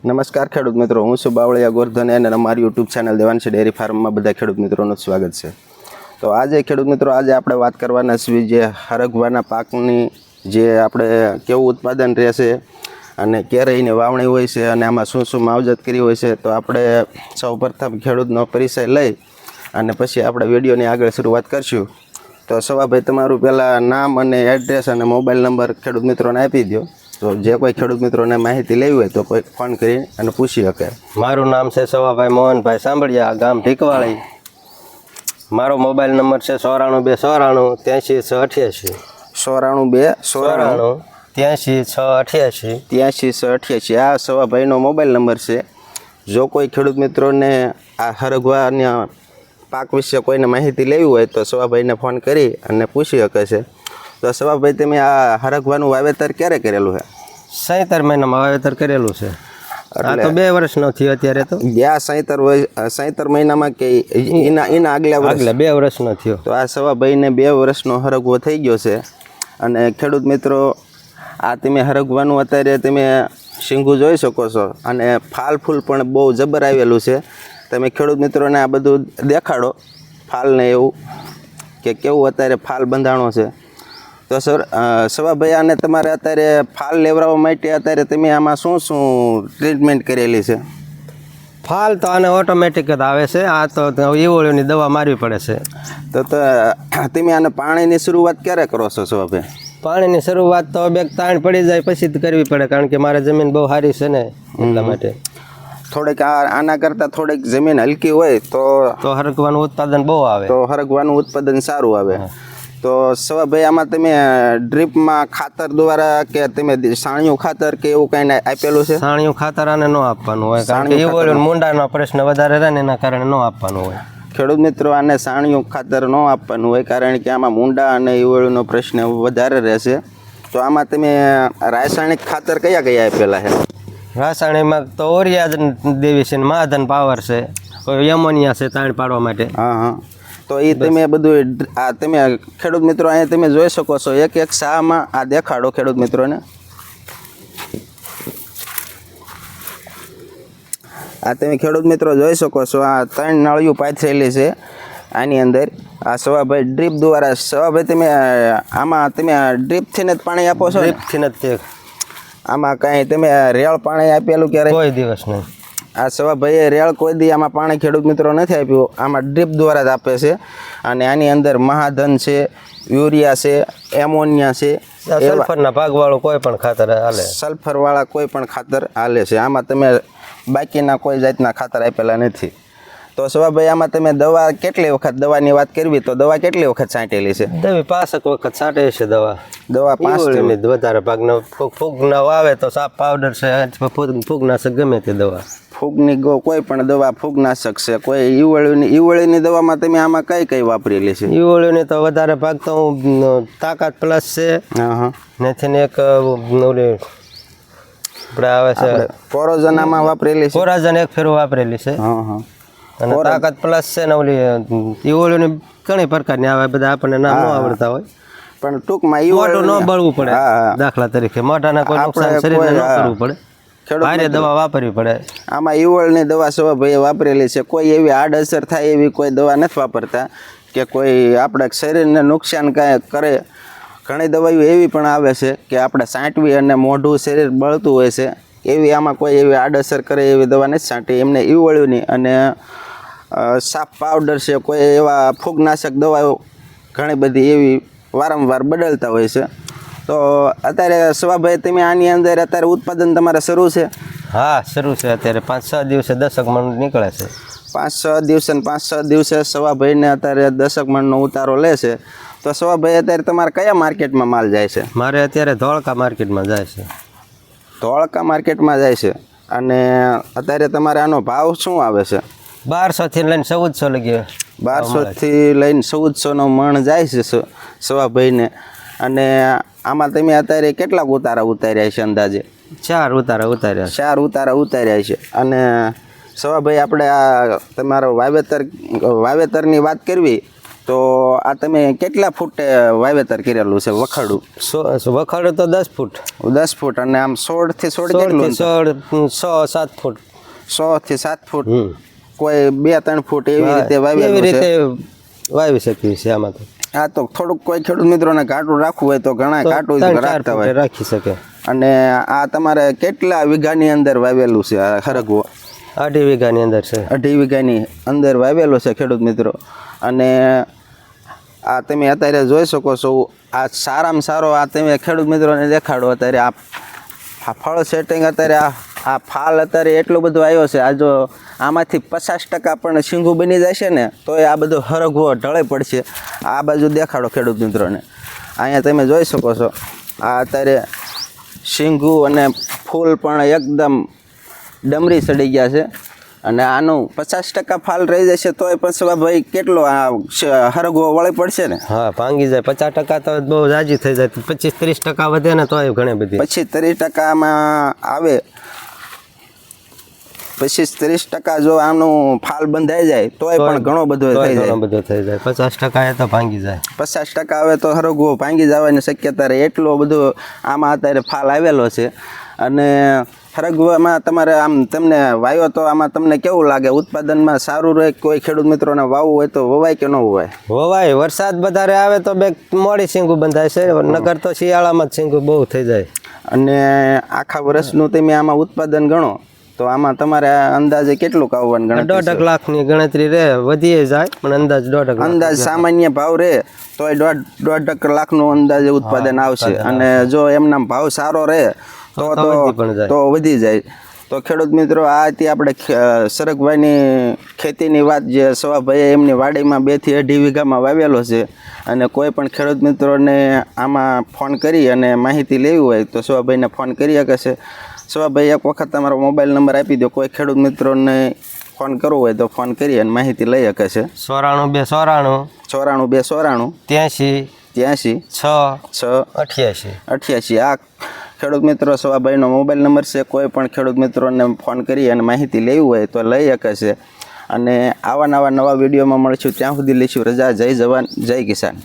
નમસ્કાર ખેડૂત મિત્રો, હું છું બાવળિયા ગોરધન અને અમારી યુટ્યુબ ચેનલ દેવાંશી ડેરી ફાર્મમાં બધા ખેડૂત મિત્રોનું સ્વાગત છે. તો આજે ખેડૂત મિત્રો, આજે આપણે વાત કરવાના છીએ જે હરગવાના પાકની જે આપણે કેવું ઉત્પાદન રહેશે અને ક્યારેયની વાવણી હોય છે અને આમાં શું શું માવજત કરી હોય છે. તો આપણે સૌ પ્રથમ ખેડૂતનો પરિચય લઈ અને પછી આપણે વિડીયોની આગળ શરૂઆત કરશું. તો સવાભાઈ, તમારું પહેલાં નામ અને એડ્રેસ અને મોબાઈલ નંબર ખેડૂત મિત્રોને આપી દો. તો જે કોઈ ખેડૂત મિત્રોને માહિતી લેવી હોય તો કોઈ ફોન કરી અને પૂછી શકે. મારું નામ છે સવાભાઈ મોહનભાઈ સાંભળિયા, ગામ ઢીકવાળી. મારો મોબાઈલ નંબર છે 94 2 94 86 83 આ સવાભાઈનો મોબાઈલ નંબર છે. જો કોઈ ખેડૂત મિત્રોને આ હરગવાના પાક વિશે કોઈને માહિતી લેવી હોય તો સવાભાઈને ફોન કરી અને પૂછી શકે છે. તો સવાભાઈ, તમે આ હરગવાનું વાવેતર ક્યારે કરેલું છે? 67 મહિનામાં વાવેતર કરેલું છે. આ તો 2 વર્ષનો થયો અત્યારે. તો ગયા 67 મહિનામાં કે એના આગલા 2 વર્ષનો થયો. તો આ સવાભાઈને 2 વર્ષનો હરગવો થઈ ગયો છે. અને ખેડૂત મિત્રો, આ તમે હરગવાનું અત્યારે તમે શીંગું જોઈ શકો છો અને ફાલ ફૂલ પણ બહુ જબર આવેલું છે. તમે ખેડૂત મિત્રોને આ બધું દેખાડો, ફાલને એવું કે કેવું અત્યારે ફાલ બંધાણો છે. તો સર સવાભાઈ, આને તમારે અત્યારે ફાલ લેવડાવવા માટે અત્યારે તમે આમાં શું શું ટ્રીટમેન્ટ કરેલી છે? ફાલ તો આને ઓટોમેટિક જ આવે છે. આ તો ઈવોળીની દવા મારવી પડે છે. તો તમે આને પાણીની શરૂઆત ક્યારે કરો છો સવાભાઈ? પાણીની શરૂઆત તો 2-3 પડી જાય પછી જ કરવી પડે, કારણ કે મારે જમીન બહુ સારી છે ને, એટલા માટે. થોડીક આના કરતાં થોડીક જમીન હલકી હોય તો હરગવાનું ઉત્પાદન બહુ આવે. તો હરગવાનું ઉત્પાદન સારું આવે. તો સવાભાઈ, આમાં તમે ડ્રીપમાં ખાતર દ્વારા કે તમે સાણિયું ખાતર કે એવું કંઈ આપેલું છે? સાણિયું ખાતર આને ન આપવાનું હોય, કારણ કે ઈવોળીનો મુંડાનો પ્રશ્ન વધારે રહે ને, એના કારણે ન આપવાનું હોય. ખેડૂત મિત્રો, આને સાણિયું ખાતર ન આપવાનું હોય કારણ કે આમાં મુંડા અને ઈવોળીનો પ્રશ્ન વધારે રહેશે. તો આમાં તમે રાસાયણિક ખાતર કયા કયા આપેલા છે? રાસાયણિકમાં તો ઓરિયા દેવી છે, મહાધન પાવર છે, એમોનિયા છે તાણ પાડવા માટે. હા. તો એ તમે બધું આ તમે ખેડૂત મિત્રો અહીંયા તમે જોઈ શકો છો, એક એક શામાં આ દેખાડો ખેડૂત મિત્રોને. આ તમે ખેડૂત મિત્રો જોઈ શકો છો, આ 3 નળિયું પાથરેલી છે આની અંદર. આ સવાભાઈ ડ્રીપ દ્વારા, સવાભાઈ તમે આમાં તમે ડ્રીપથી જ પાણી આપો છો? ડ્રીપથી જ. આમાં કાંઈ તમે રેળ પાણી આપેલું ક્યારે? કોઈ દિવસ નહીં. આ સવાભાઈએ રેળ કોઈ દી આમાં પાણી ખેડૂત મિત્રો નથી આપ્યું, આમાં ડ્રીપ દ્વારા જ આપે છે. અને આની અંદર મહાધન છે, યુરિયા છે, એમોનિયા છે, સલ્ફરના ભાગવાળું કોઈ પણ ખાતર હાલે. સલ્ફરવાળા કોઈ પણ ખાતર હાલે છે. આમાં તમે બાકીના કોઈ જાતના ખાતર આપેલા નથી. તો સવાભાઈ, આમાં તમે દવા કેટલી વખત, દવાની વાત કરવી તો દવા કેટલી વખત છાંટેલી છે? 5 વખત છાંટે છે દવા. 5 વધારે ભાગનો ફૂગના આવે તો સાપ પાવડર છે, ફૂગનાશક ગમે તે દવા. ફૂગની કોઈ પણ દવા ફૂગનાશક છે, કોઈ ઈવળીની દવામાં તમે આમાં કઈ વાપરેલી છે? ઈવળીની તો વધારે ભાગ તો તાકાત પ્લસ છે. નથી ને એક ઓલી આવે છે કોરોઝન આમાં વાપરેલી છે. કોરાઝન એક ફેરો વાપરેલી છે. અને તાકાત પ્લસ છે ને ઓલી ઈવળીની ઘણી પ્રકારની આવે, બધા આપણને નામ ન આવડતા હોય, પણ ટૂંકમાં મોઢું ન બળવું પડે. દાખલા તરીકે મોઢાના કોઈ નુકસાન શરીરને ન કરવું પડે, ભારે દવા વાપરવી પડે. આમાં ઈવળની દવા સવાભાઈએ વાપરેલી છે. કોઈ એવી આડઅસર થાય એવી કોઈ દવા નથી વાપરતા કે કોઈ આપણે શરીરને નુકસાન કાંઈ કરે. ઘણી દવાઓ એવી પણ આવે છે કે આપણે છાંટવી અને મોઢું શરીર બળતું હોય છે, એવી આમાં કોઈ એવી આડઅસર કરે એવી દવા નથી છાંટી એમને. ઈવળીની અને સાપ પાવડર છે, કોઈ એવા ફૂગનાશક દવાઓ ઘણી બધી એવી વારંવાર બદલતા હોય છે. તો અત્યારે સવાભાઈ, તમે આની અંદર અત્યારે ઉત્પાદન તમારે શરૂ છે? હા, શરૂ છે. અત્યારે 5-6 દિવસે 10 મણ નીકળે છે. 5-6 દિવસે સવાભાઈને અત્યારે 10 મણનો ઉતારો લે છે. તો સવાભાઈ, અત્યારે તમારે કયા માર્કેટમાં માલ જાય છે? મારે અત્યારે ધોળકા માર્કેટમાં જાય છે. ધોળકા માર્કેટમાં જાય છે. અને અત્યારે તમારે આનો ભાવ શું આવે છે? 1200 થી લઈને 1400 લગી. 1200 થી લઈને 1400નો મણ જાય છે સવાભાઈને. અને આમાં તમે અત્યારે કેટલાક ઉતારા ઉતાર્યા છે અંદાજે? 4 ઉતારા ઉતાર્યા. 4 ઉતારા ઉતાર્યા છે. અને સવાભાઈ, આપણે આ તમારો વાવેતરની વાત કરવી તો આ તમે કેટલા ફૂટે વાવેતર કરેલું છે વખાડું? વખાડો તો 10 ફૂટ. 10 ફૂટ. અને આમ 16 થી 16 કેટલું? 6-7 ફૂટ. 6 થી 7 ફૂટ. કોઈ 2-3 ફૂટ એવી રીતે વાવેલું છે? એવી રીતે વાવી શકીએ છીએ આમાં તો. હા, તો થોડુંક કોઈ ખેડૂત મિત્રોને ઘાટું રાખવું હોય તો ઘણા ઘાટું રાખતા હોય, રાખી શકે. અને આ તમારે કેટલા વીઘાની અંદર વાવેલું છે આ હરગવો? 2.5 વીઘાની અંદર છે. 2.5 વીઘાની અંદર વાવેલો છે ખેડૂત મિત્રો. અને આ તમે અત્યારે જોઈ શકો છો, આ સારામાં સારો આ તમે ખેડૂત મિત્રોને દેખાડો. અત્યારે આ ફળ સેટિંગ અત્યારે આ ફાલ અત્યારે એટલો બધો આવ્યો છે. આ જો આમાંથી 50% પણ શીંગું બની જશે ને તો આ બધો હરગવો ઢળે પડશે. આ બાજુ દેખાડો ખેડૂત મિત્રોને. અહીંયા તમે જોઈ શકો છો આ અત્યારે શીંગું અને ફૂલ પણ એકદમ ડમરી ચડી ગયા છે. અને આનું 50% ફાલ રહી જશે તોય પછી ભાઈ કેટલો આ હરગવો વળી પડશે ને? હા, ભાંગી જાય. 50% તો બહુ જાજી થઈ જાય. 25-30% વધે ને તોય ઘણી બધી. 25-30%માં આવે. 25-30% જો આનું ફાલ બંધાઈ જાય તોય પણ ઘણો બધો થઈ જાય. ઘણો બધો થઈ જાય. 50% એ તો ભાંગી જાય. 50% આવે તો હરગવો ભાંગી જવાની શક્યતા રહે. એટલો બધો આમાં અત્યારે ફાલ આવેલો છે. અને હરગવામાં તમારે આમ તમને વાવ્યો તો આમાં તમને કેવું લાગે? ઉત્પાદનમાં સારું રહે? કોઈ ખેડૂત મિત્રોને વાવવું હોય તો વવાય કે ન વવાય? વવાય. વરસાદ વધારે આવે તો બે મોડી શીંગું બંધાય છે, નકર તો શિયાળામાં જ શીંગું બહુ થઈ જાય. અને આખા વર્ષનું તમે આમાં ઉત્પાદન ગણો તો આમાં તમારે અંદાજે કેટલું આવવાનું ગણતરી? 1.5 લાખની ગણતરી રહે. વધી જાય પણ અંદાજ 1.5 લાખ. અંદાજ સામાન્ય ભાવ રહે તો 1.5 લાખનું અંદાજે ઉત્પાદન આવશે. અને જો એમના ભાવ સારો રહે તો વધી જાય. તો ખેડૂત મિત્રો, આ હતી આપણે સરગવાની ખેતીની વાત જે સવાભાઈએ એમની વાડીમાં 2 થી 2.5 વીઘામાં વાવેલો છે. અને કોઈ પણ ખેડૂત મિત્રોને આમાં ફોન કરી અને માહિતી લેવી હોય તો સવાભાઈને ફોન કરી શકે છે. સવાભાઈ, એક વખત તમારો મોબાઈલ નંબર આપી દો. કોઈ ખેડૂત મિત્રોને ફોન કરવો હોય તો ફોન કરી અને માહિતી લઈ શકે છે. 94 294 83 6 88. આ ખેડૂત મિત્રો સવાભાઈનો મોબાઈલ નંબર છે. કોઈ પણ ખેડૂત મિત્રોને ફોન કરી અને માહિતી લેવી હોય તો લઈ શકે છે. અને આવા નવા વિડીયોમાં મળીશું. ત્યાં સુધી લઈશું રજા. જય જવાન, જય કિસાન.